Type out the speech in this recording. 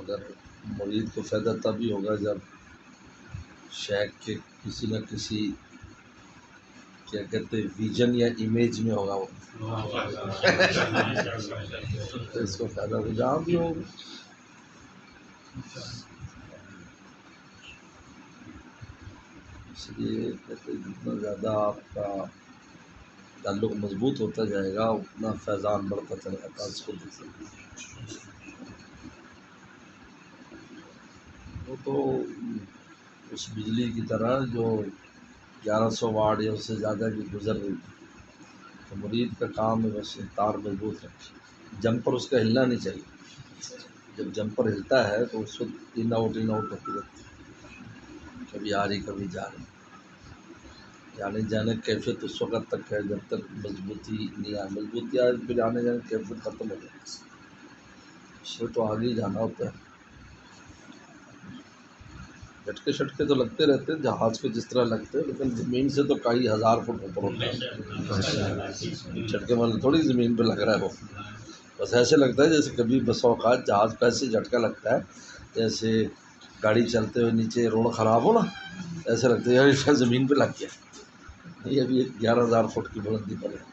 مگر مرید کو فائدہ تبھی ہوگا جب شیخ کے کسی نہ کسی کیا کہتے ہیں ویژن یا امیج میں ہوگا وہ، تو اس کو فائدہ تو جہاں بھی ہوگا۔ اس لیے کہتے ہیں جتنا زیادہ آپ کا تعلق مضبوط ہوتا جائے گا اتنا فیضان بڑھتا چلے گا، اس کو دیکھ سکتے ہیں۔ وہ تو اس بجلی کی طرح جو 1100 واٹ یا اس سے زیادہ کی گزر رہی تھی، تو مرید کا کام ہے بس تار مضبوط رکھے، جمپر اس کا ہلنا نہیں چاہیے۔ جب جمپر ہلتا ہے تو اس وقت ان آؤٹ ہوتی رہتی ہے، کبھی آ رہی کبھی جا رہی، آنے جانے کی کیفیت اس وقت تک ہے جب تک مضبوطی نہیں آئے، مضبوطی آئے پھر آنے جانے کی کیفیت ختم ہو جائے گی، اس میں تو آگے ہی جانا ہوتا ہے۔ جھٹکے شٹکے تو لگتے رہتے ہیں جہاز کو جس طرح لگتے ہیں، لیکن زمین سے تو کئی ہزار فٹ اوپر ہوتا ہے، جھٹکے مطلب تھوڑی زمین پہ لگ رہا ہے وہ، بس ایسے لگتا ہے جیسے کبھی بس اوقات جہاز پہ ایسے جھٹکا لگتا ہے جیسے گاڑی چلتے ہوئے نیچے روڈ خراب ہو نا، ایسے لگتا ہے یار اس کا زمین پہ لگ گیا۔ یہ ابھی 11,000 فٹ کی بلندی پر ہے۔